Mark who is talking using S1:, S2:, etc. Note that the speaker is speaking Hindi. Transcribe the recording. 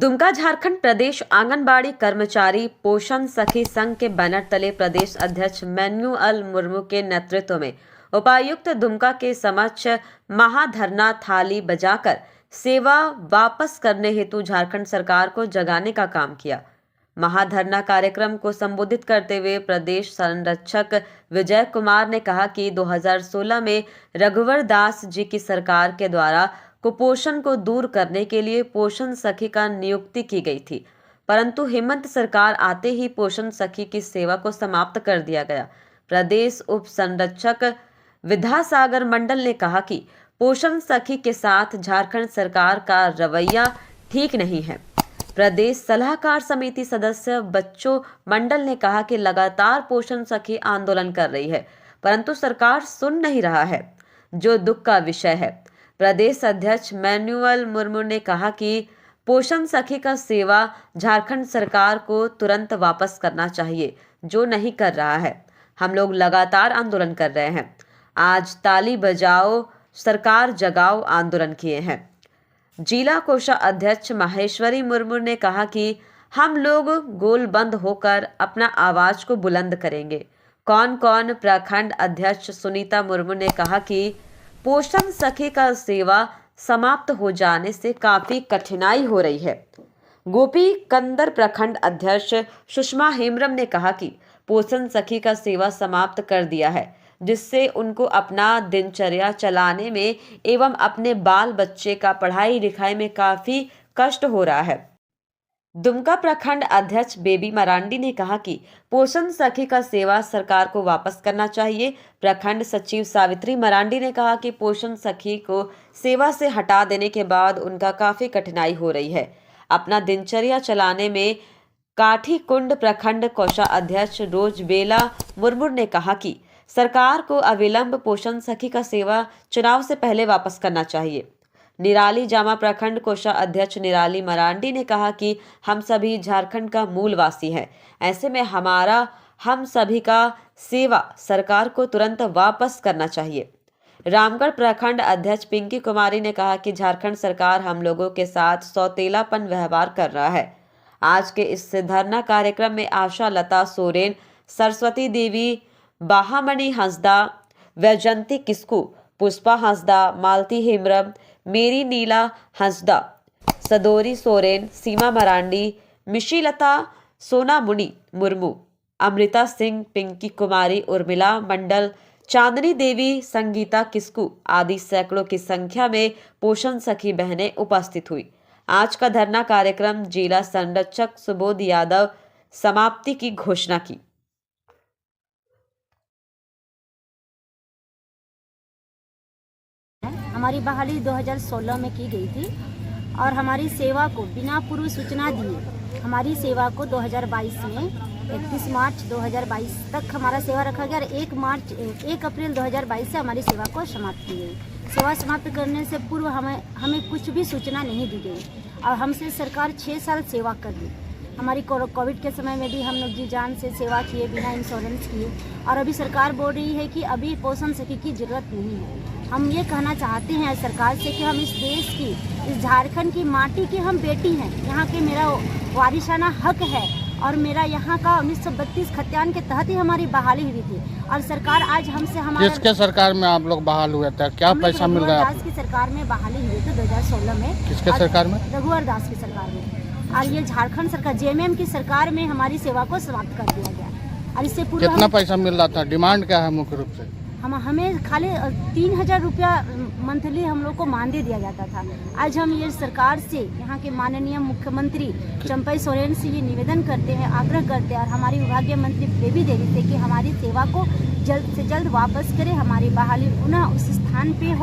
S1: दुमका झारखंड प्रदेश आंगनबाड़ी कर्मचारी पोषण सखी संघ के बैनर तले प्रदेश अध्यक्ष मैन्युअल मुर्मू के नेतृत्व में उपायुक्त दुमका के समक्ष महाधरना थाली बजाकर सेवा वापस करने हेतु झारखंड सरकार को जगाने का काम किया। महाधरना कार्यक्रम को संबोधित करते हुए प्रदेश संरक्षक विजय कुमार ने कहा कि 2016 में रघुवर दास जी की सरकार के द्वारा कुपोषण को दूर करने के लिए पोषण सखी का नियुक्ति की गई थी, परंतु हेमंत सरकार आते ही पोषण सखी की सेवा को समाप्त कर दिया गया। प्रदेश उप संरक्षक विद्यासागर मंडल ने कहा कि पोषण सखी के साथ झारखंड सरकार का रवैया ठीक नहीं है। प्रदेश सलाहकार समिति सदस्य बच्चों मंडल ने कहा कि लगातार पोषण सखी आंदोलन कर रही है, परंतु सरकार सुन नहीं रहा है, जो दुख का विषय है। प्रदेश अध्यक्ष मैन्युअल मुर्मू ने कहा कि पोषण सखी का सेवा झारखंड सरकार को तुरंत वापस करना चाहिए, जो नहीं कर रहा है। हम लोग लगातार आंदोलन कर रहे हैं। आज ताली बजाओ सरकार जगाओ आंदोलन किए हैं। जिला कोषाध्यक्ष माहेश्वरी मुर्मू ने कहा कि हम लोग गोलबंद होकर अपना आवाज को बुलंद करेंगे। कौन कौन प्रखंड अध्यक्ष सुनीता मुर्मू ने कहा कि पोषण सखी का सेवा समाप्त हो जाने से काफी कठिनाई हो रही है। गोपी कंदर प्रखंड अध्यक्ष सुषमा हेम्ब्रम ने कहा कि पोषण सखी का सेवा समाप्त कर दिया है, जिससे उनको अपना दिनचर्या चलाने में एवं अपने बाल बच्चे का पढ़ाई लिखाई में काफी कष्ट हो रहा है। दुमका प्रखंड अध्यक्ष बेबी मरांडी ने कहा कि पोषण सखी का सेवा सरकार को वापस करना चाहिए। प्रखंड सचिव सावित्री मरांडी ने कहा कि पोषण सखी को सेवा से हटा देने के बाद उनका काफी कठिनाई हो रही है अपना दिनचर्या चलाने में। काठी कुंड प्रखंड कोषाध्यक्ष रोजबेला मुर्मू ने कहा कि सरकार को अविलंब पोषण सखी का सेवा चुनाव से पहले वापस करना चाहिए। निराली जामा प्रखंड कोषाध्यक्ष निराली मरांडी ने कहा कि हम सभी झारखंड का मूलवासी हैं, ऐसे में हम सभी का सेवा सरकार को तुरंत वापस करना चाहिए। रामगढ़ प्रखंड अध्यक्ष पिंकी कुमारी ने कहा कि झारखंड सरकार हम लोगों के साथ सौतेलापन व्यवहार कर रहा है। आज के इस धरना कार्यक्रम में आशा लता सोरेन, सरस्वती देवी, बाहामणि हंसदा, वैजंती किस्कू, पुष्पा हंसदा, मालती हेम्ब्रम, मेरी नीला हंसदा, सदोरी सोरेन, सीमा मरांडी, मिशीलता, सोना मुनि मुर्मू, अमृता सिंह, पिंकी कुमारी, उर्मिला मंडल, चांदनी देवी, संगीता किस्कू आदि सैकड़ों की संख्या में पोषण सखी बहनें उपस्थित हुई। आज का धरना कार्यक्रम जिला संरक्षक सुबोध यादव समाप्ति की घोषणा की।
S2: हमारी बहाली 2016 में की गई थी और हमारी सेवा को बिना पूर्व सूचना दिए हमारी सेवा को 2022 में 31 मार्च 2022 तक हमारा सेवा रखा गया और 1 अप्रैल 2022 से हमारी सेवा को समाप्त की गई। सेवा समाप्त करने से पूर्व हमें कुछ भी सूचना नहीं दी गई और हमसे सरकार 6 साल सेवा कर ली। हमारी कोविड के समय में भी हम लोग जी जान से सेवा किए बिना इंश्योरेंस किए और अभी सरकार बोल रही है कि अभी पोषण सखी की जरूरत नहीं है। हम ये कहना चाहते हैं सरकार से कि हम इस देश की, इस झारखंड की माटी की हम बेटी हैं, यहाँ के मेरा वारिसाना हक है और मेरा यहाँ का 1932 खतियान के तहत ही हमारी बहाली हुई थी और सरकार आज हमसे हमारा
S3: किसके सरकार में आप लोग बहाल हुए थे, क्या पैसा मिल रहा है?
S2: रघुवर दास की सरकार में बहाली हुई थी 2016 में।
S3: किसके सरकार में?
S2: रघुवर दास की सरकार में। और ये झारखंड सरकार जेएमएम की सरकार में हमारी सेवा को समाप्त कर दिया गया और इससे पूर्व
S3: कितना पैसा मिल रहा था? डिमांड क्या है मुख्य रूप से?
S2: हमें खाली 3000 रुपया मंथली हम लोग को मानदेय दिया जाता था। आज हम ये सरकार से, यहाँ के माननीय मुख्यमंत्री चंपई सोरेन से ये निवेदन करते हैं, आग्रह करते हैं और हमारी विभागीय मंत्री बेबी देवी से कि हमारी सेवा को जल्द से जल्द वापस करें, हमारी बहाली पुनः उस स्थान पे हो।